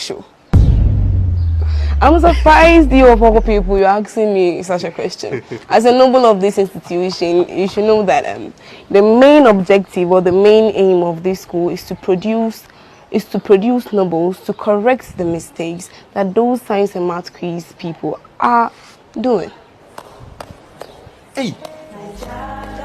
show. I'm surprised you of all people you're asking me such a question. As a noble of this institution, you should know that the main objective or the main aim of this school is to produce nobles to correct the mistakes that those science and math quiz people are doing. Hey,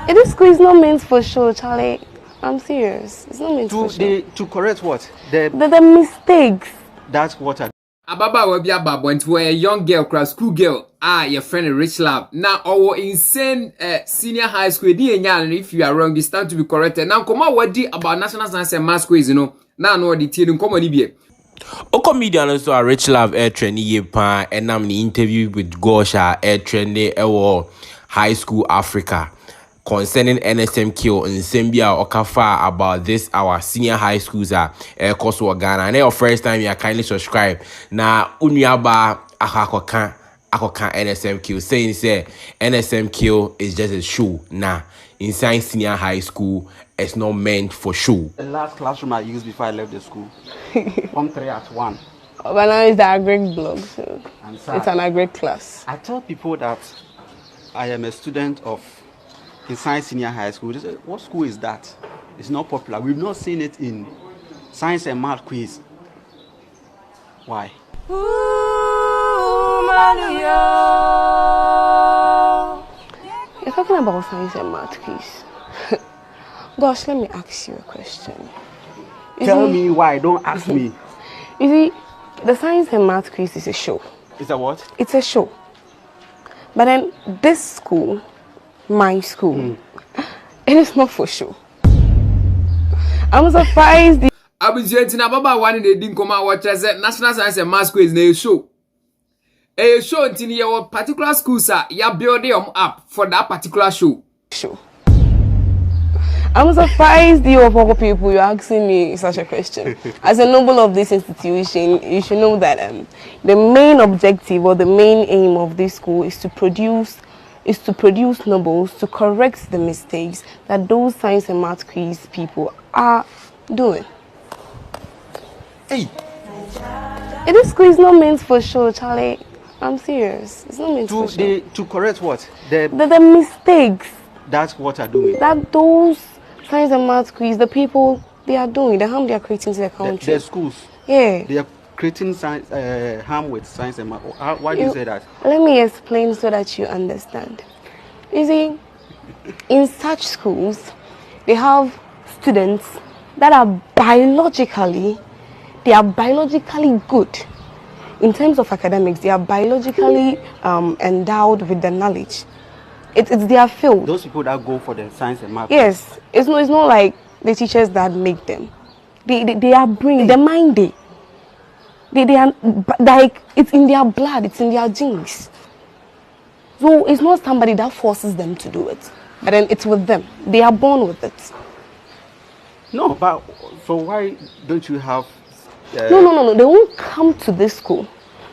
This school is not meant for show, Charlie. I'm serious. It's not meant for show. To correct what? The mistakes. That's what I. Ababa will be about when a young girl, school girl, your friend Rich Lab. Now, our insane senior high school, and if you are wrong, it's time to be corrected. Now, come on, what do about national science and math quiz, Now, no detail, come on, Ibie. O comedian also a Rich Love air training ye pan and I'm the interview with Gosha air training high school Africa concerning NSMQ in Zambia Okafa about this our senior high schools course of Ghana. And your first time you kindly subscribe. Na unyaba akokan NSMQ saying say NSMQ is just a show. Nah, inside senior high school it's not meant for show. The last classroom I used before I left the school. Form 3 at 1. But now it's the agric blog, so it's an agric class. I tell people that I am a student of science senior high school. They say, what school is that? It's not popular. We've not seen it in science and math quiz. Why? You're talking about science and math quiz. Gosh, let me ask you a question. Tell me why. Don't ask me. You see, the science and math quiz is a show. Is that what? It's a show. But then this school, my school, it is not for show. I'm surprised. Abujentina Baba one in the Dinkoma watch as national science and math quiz na show. A show until your particular school, sir, you build them up for that particular show. I'm surprised you of all people you're asking me such a question. As a noble of this institution, you should know that the main objective or the main aim of this school is to produce nobles to correct the mistakes that those science and math quiz people are doing. Hey, This school is not meant for show, Charlie. I'm serious. It's not meant for show. To correct what? The mistakes. That's what I do. That those science and math quiz, the people they are doing, the harm they are creating to the country. The schools. Yeah. They are creating science, harm with science and math. Why do you say that? Let me explain so that you understand. You see, in such schools, they have students that are biologically good. In terms of academics, they are biologically endowed with the knowledge. It's their field. Those people that go for the science and math. Yes, it's not like the teachers that make them. They are bringing the mind. They are like it's in their blood. It's in their genes. So it's not somebody that forces them to do it, but then it's with them. They are born with it. No, but so why don't you have? No. They won't come to this school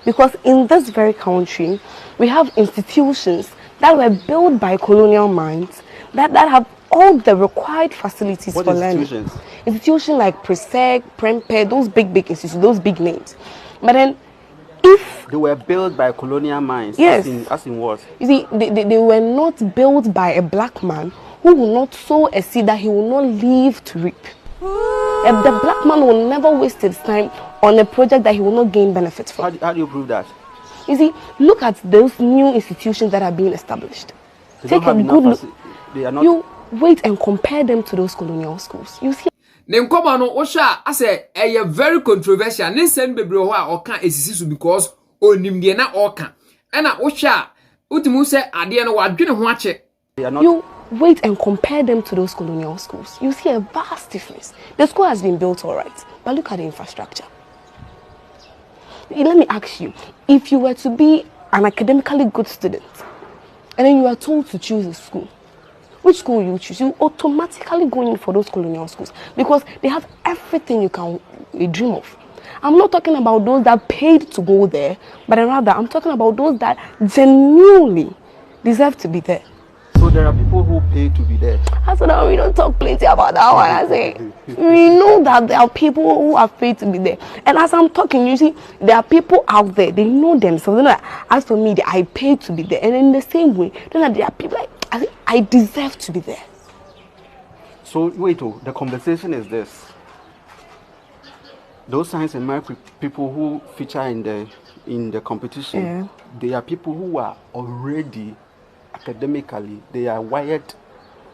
because in this very country we have institutions that were built by colonial minds that have all the required facilities What for learning. Institutions like Presec, Prempeh, those big institutions, those big names. But then, if they were built by colonial minds, yes, as in what? You see, they were not built by a black man who will not sow a seed that he will not live to reap. The black man will never waste his time on a project that he will not gain benefits from. How do you prove that? You see, look at those new institutions that are being established. Take a good look. They are not. You wait and compare them to those colonial schools. You see. Nenkoma no osha I say a very controversial. Nensen bebre ho a oka esisi because onimde na oka. Ena osha utimu se ade no wadwene ho ache. You wait and compare them to those colonial schools. You see a vast difference. The school has been built all right, but look at the infrastructure. Let me ask you, if you were to be an academically good student and then you are told to choose a school, which school you choose? You automatically go in for those colonial schools because they have everything you can dream of. I'm not talking about those that paid to go there, but rather I'm talking about those that genuinely deserve to be there. So there are people who pay to be there. I said, we don't talk plenty about that one. I say, we know that there are people who are paid to be there. And as I'm talking, you see, there are people out there, they know themselves. They know that, as for me, I paid to be there. And in the same way, there are people like, I deserve to be there. So, wait, the conversation is this. Those science and math people who feature in the competition, they are people who are already academically, they are wired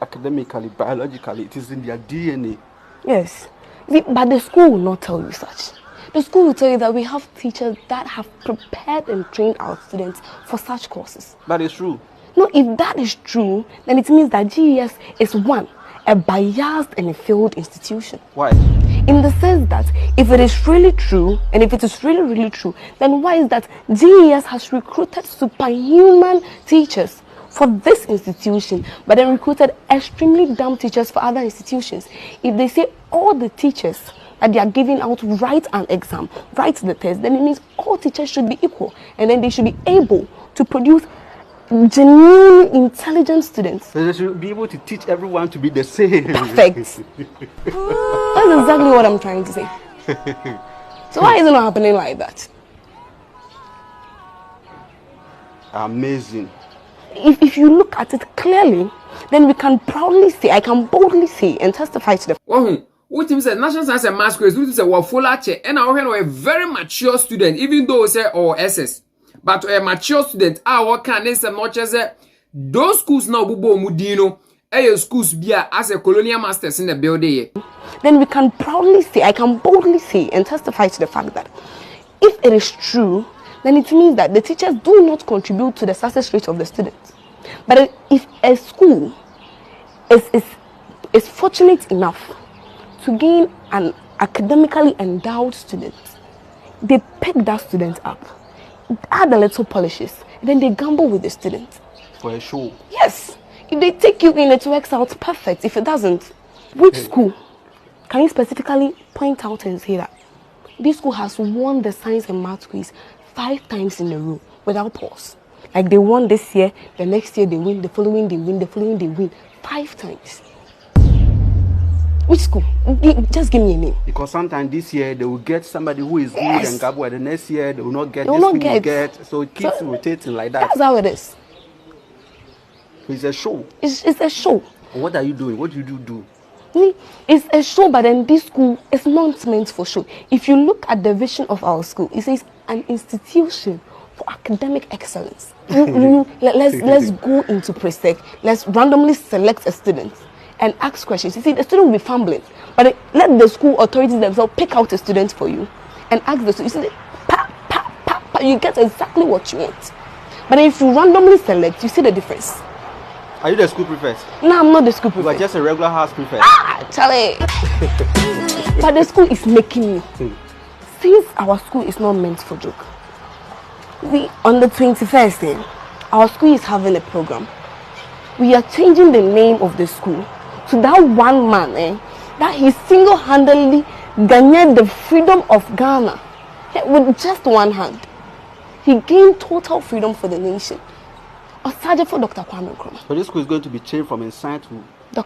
academically, biologically, it is in their DNA. Yes, but the school will not tell you such. The school will tell you that we have teachers that have prepared and trained our students for such courses. That is true. No, if that is true, then it means that GES is a biased and a failed institution. Why? In the sense that if it is really true, and if it is really, really true, then why is that GES has recruited superhuman teachers for this institution, but then recruited extremely dumb teachers for other institutions? If they say all the teachers that they are giving out write an exam, write the test, then it means all teachers should be equal, and then they should be able to produce genuine, intelligent students. So they should be able to teach everyone to be the same. Perfect. That's exactly what I'm trying to say. So why is it not happening like that? Amazing. If you look at it clearly, then we can proudly say, I can boldly say and testify to the what you say national science and math quiz, we say we follow che, and I a very mature student, even though we say or SS. But a mature student, what can they say much as those schools now bubo mudino, schools be as a colonial masters in the building. Then we can proudly say, I can boldly say and testify to the fact that if it is true, then it means that the teachers do not contribute to the success rate of the students. But if a school is fortunate enough to gain an academically endowed student, they pick that student up, add a little polishes, then they gamble with the student. For a show. Yes. If they take you in, it works out perfect. If it doesn't, which school can you specifically point out and say that this school has won the science and math quiz 5 times in a row without pause? Like they won this year, the next year they win, the following they win, the following they win 5 times. Which school? Just give me a name. Because sometimes this year they will get somebody who is good and gabble, and the next year they will not get. They will not get. So it keeps rotating like that. That's how it is. It's a show. It's a show. What are you doing? What do you do? It's a show, but then this school is not meant for show. If you look at the vision of our school, it says an institution for academic excellence. Let's go into pre-sec. Let's randomly select a student and ask questions. You see, the student will be fumbling, but let the school authorities themselves pick out a student for you and ask the student. You see, you get exactly what you want. But if you randomly select, you see the difference. Are you the school prefect? No, I'm not the school prefect. You are just a regular house prefect. Charlie. But the school is making me. Since our school is not meant for joke, on the 21st, our school is having a program. We are changing the name of the school to that one man, that he single-handedly gained the freedom of Ghana with just one hand. He gained total freedom for the nation. A sergeant for Dr. Kwame Nkrumah. So this school is going to be changed from inside to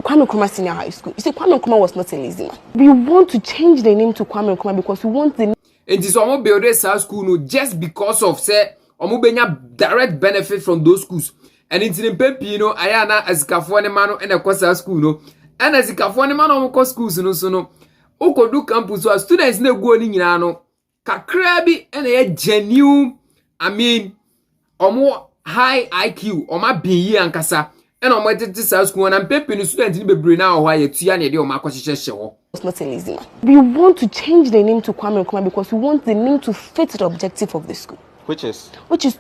Kwame Nkrumah Senior High School. You see, Kwame Nkrumah was not a lazy man. We want to change the name to Kwame Nkrumah because we want the. It is almost build this school no just because of say almost direct benefit from those schools. And it's in Pepino, Ayana as Cafone Mano and a Costa school no, and as a Cafone Mano schools no so Oko do campus so students no go in Yano, Kakrabi and a genuine, I mean, or high IQ or my be and Casa and on my school and Pepino students in the brain now why it's Yanni or Marcos show. It's not a lazy man. We want to change the name to Kwame Nkrumah because we want the name to fit the objective of the school. Which is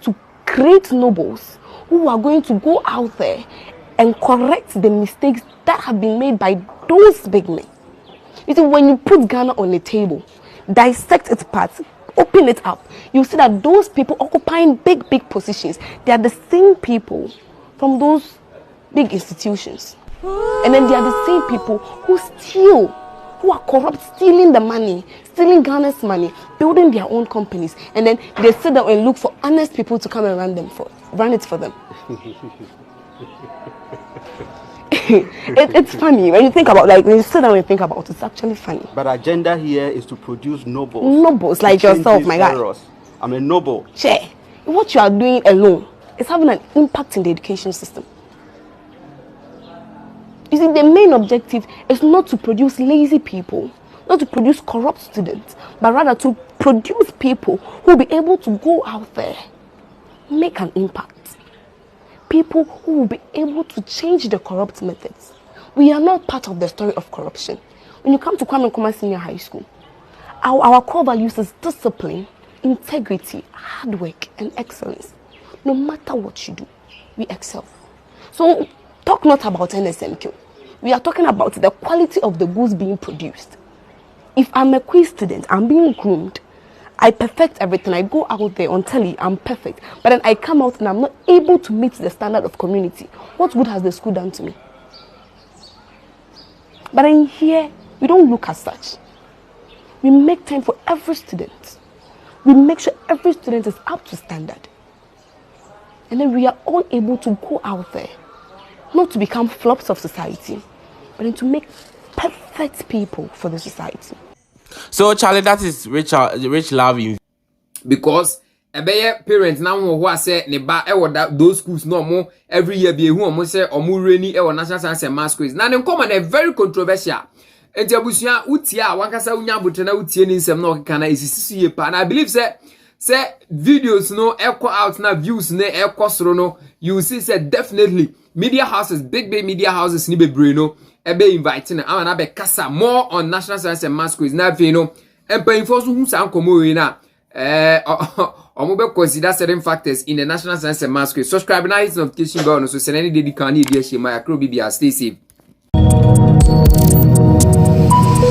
to create nobles who are going to go out there and correct the mistakes that have been made by those big men. You see, when you put Ghana on the table, dissect its parts, open it up, you see that those people occupying big positions, they are the same people from those big institutions. And then they are the same people who steal, who are corrupt, stealing the money, stealing Ghana's money, building their own companies, and then they sit down and look for honest people to come and run it for them. It's funny when you think about, like, when you sit down and think about it, it's actually funny. But agenda here is to produce nobles. Nobles like change yourself, these my guy. errors. I'm a noble. Share. What you are doing alone is having an impact in the education system. You see, the main objective is not to produce lazy people, not to produce corrupt students, but rather to produce people who will be able to go out there, make an impact. People who will be able to change the corrupt methods. We are not part of the story of corruption. When you come to Kwame Nkrumah Senior High School, our core values is discipline, integrity, hard work, and excellence. No matter what you do, we excel. So talk not about NSMQ. We are talking about the quality of the goods being produced. If I'm a quiz student, I'm being groomed. I perfect everything. I go out there on telly, I'm perfect. But then I come out and I'm not able to meet the standard of community. What good has the school done to me? But in here, we don't look as such. We make time for every student. We make sure every student is up to standard. And then we are all able to go out there, not to become flops of society, but then to make perfect people for the society. So Charlie, that is rich love in, because ebeye parents now who say ne ba those schools no more every year be who almost say rainy national science and math quiz. Now them come and very controversial. Enti abusua utia wankasa unya botena utie ni nsem na okeka na isisi ye pa. And I believe say videos no echo out na views na echo soro no, you see say definitely media houses, big media houses ni bebre no ebe inviting na na be kasa more on national science and math quiz na fe no empa info so hu san komo we na omo be consider certain factors in the national science and math quiz. Subscribe na hit notification bell no so send any dedicated idea she my akro bibia stay safe.